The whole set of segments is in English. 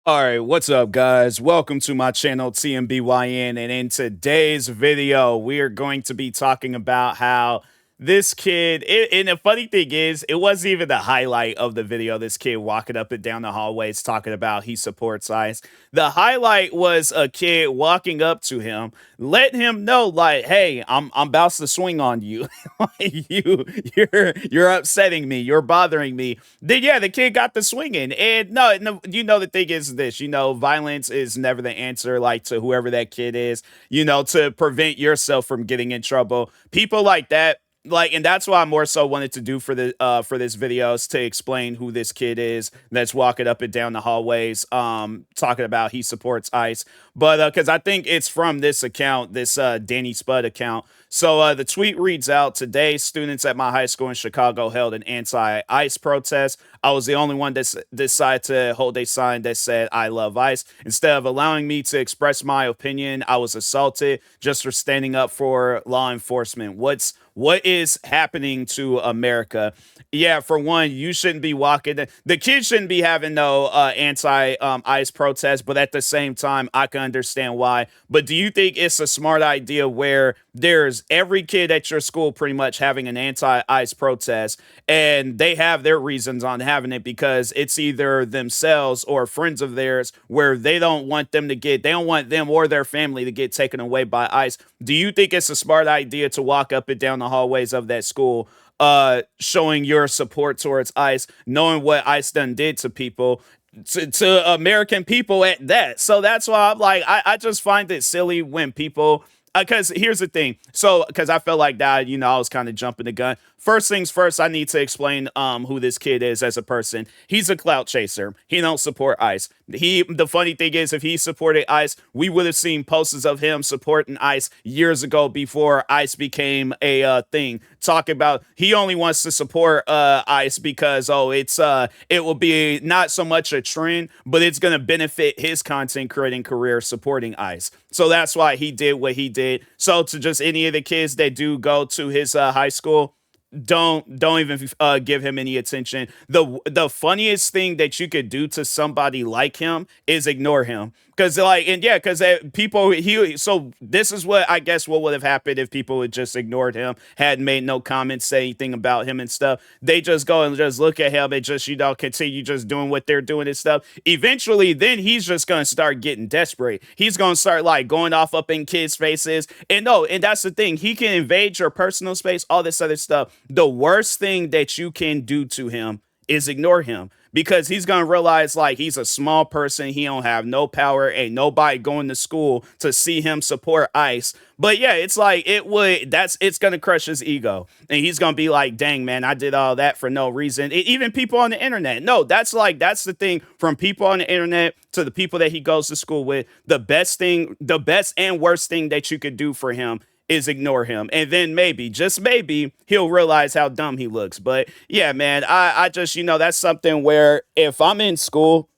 All right, what's up, guys? Welcome to my channel, TMBYN. And in today's video, we are going to be talking about how this kid, and the funny thing is, it wasn't even the highlight of the video. This kid walking up and down the hallways talking about he supports ICE. The highlight was a kid walking up to him, letting him know, like, "Hey, I'm about to swing on you. You're upsetting me. You're bothering me." Then yeah, the kid got the swinging, and no, the thing is this, violence is never the answer. Like to whoever that kid is, to prevent yourself from getting in trouble. People like that. Like, and that's why I more so wanted to do for this video is to explain who this kid is that's walking up and down the hallways, talking about he supports ICE. But because I think it's from this account, this Danny Spud account. So the tweet reads out: Today, students at my high school in Chicago held an anti-ICE protest. I was the only one that decided to hold a sign that said "I love ICE." Instead of allowing me to express my opinion, I was assaulted just for standing up for law enforcement. What is happening to America? Yeah, for one, you shouldn't be walking. The kids shouldn't be having no anti-ICE protest, but at the same time, I can understand why. But do you think it's a smart idea where there's every kid at your school pretty much having an anti-ICE protest, and they have their reasons on having it because it's either themselves or friends of theirs where they don't want them or their family to get taken away by ICE? Do you think it's a smart idea to walk up and down the hallways of that school, showing your support towards ICE, knowing what ICE done did to people, to American people at that? So that's why I'm like, I just find it silly when people, because here's the thing. So, because I felt like that, I was kind of jumping the gun. First things first, I need to explain who this kid is as a person. He's a clout chaser. He don't support ICE. The funny thing is, if he supported ICE, we would have seen posters of him supporting ICE years ago before ICE became a thing. Talking about he only wants to support ICE because it will be not so much a trend, but it's gonna benefit his content creating career supporting ICE. So that's why he did what he did. So to just any of the kids that do go to his high school, don't even give him any attention. The funniest thing that you could do to somebody like him is ignore him. Because people, so this is what I guess what would have happened if people had just ignored him, had made no comments, say anything about him and stuff. They just go and just look at him and just, continue just doing what they're doing and stuff. Eventually, then he's just going to start getting desperate. He's going to start like going off up in kids' faces. And no, and that's the thing. He can invade your personal space, all this other stuff. The worst thing that you can do to him is ignore him, because he's gonna realize like he's a small person. He don't have no power. Ain't nobody going to school to see him support ICE. But yeah, it's like it's gonna crush his ego, and he's gonna be like, "Dang man, I did all that for no reason." Even people on the internet, no, that's the thing. From people on the internet to the people that he goes to school with, the best and worst thing that you could do for him is ignore him, and then maybe, just maybe, he'll realize how dumb he looks. But yeah, man, I just, that's something where if I'm in school,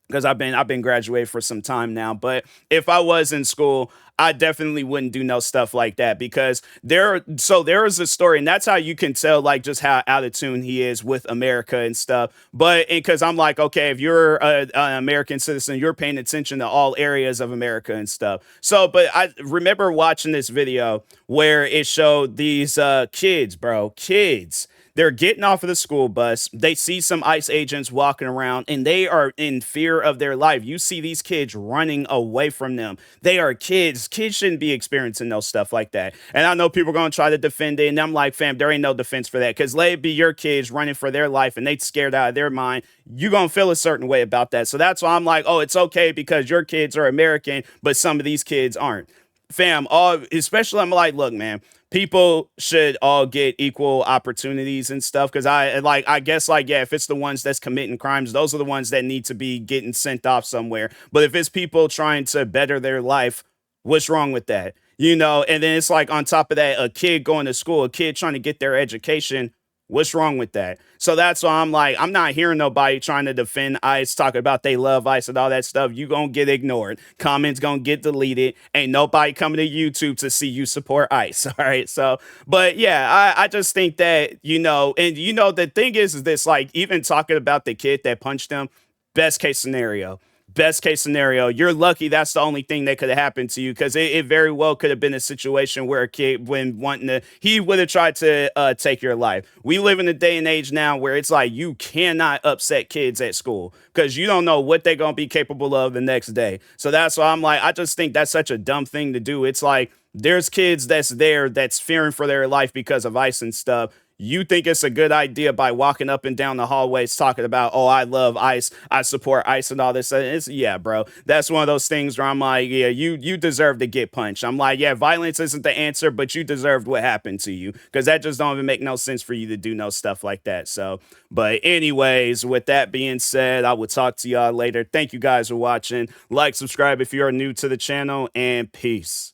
because I've been graduated for some time now. But if I was in school, I definitely wouldn't do no stuff like that, because there is a story, and that's how you can tell like just how out of tune he is with America and stuff. But because I'm like, okay, if you're an American citizen, you're paying attention to all areas of America and stuff. So, but I remember watching this video where it showed these kids, bro, kids. They're getting off of the school bus. They see some ICE agents walking around, and they are in fear of their life. You see these kids running away from them. They are kids. Kids shouldn't be experiencing no stuff like that. And I know people are going to try to defend it, and I'm like, fam, there ain't no defense for that, because let it be your kids running for their life, and they scared out of their mind. You're going to feel a certain way about that. So that's why I'm like, oh, it's okay because your kids are American, but some of these kids aren't. Fam, especially, I'm like, look, man, people should all get equal opportunities and stuff. Because I guess, like, yeah, if it's the ones that's committing crimes, those are the ones that need to be getting sent off somewhere. But if it's people trying to better their life, what's wrong with that? And then it's like, on top of that, a kid going to school, a kid trying to get their education. What's wrong with that? So that's why I'm like, I'm not hearing nobody trying to defend ICE, talking about they love ICE and all that stuff. You gonna get ignored. Comments gonna get deleted. Ain't nobody coming to YouTube to see you support ICE. All right. So, but yeah, I just think that, and the thing is this, like, even talking about the kid that punched him, best case scenario. best case scenario, you're lucky that's the only thing that could have happened to you, because it very well could have been a situation where a kid, when wanting to, he would have tried to take your life. We live in a day and age now where it's like you cannot upset kids at school because you don't know what they're going to be capable of the next day. So that's why I'm like, I just think that's such a dumb thing to do. It's like there's kids that's there that's fearing for their life because of ice and stuff. You think it's a good idea by walking up and down the hallways talking about, oh, I love ice, I support ice and all this. It's, yeah, bro. That's one of those things where I'm like, yeah, you deserve to get punched. I'm like, yeah, violence isn't the answer, but you deserved what happened to you, because that just don't even make no sense for you to do no stuff like that. So, but anyways, with that being said, I will talk to y'all later. Thank you guys for watching. Like, subscribe if you are new to the channel, and peace.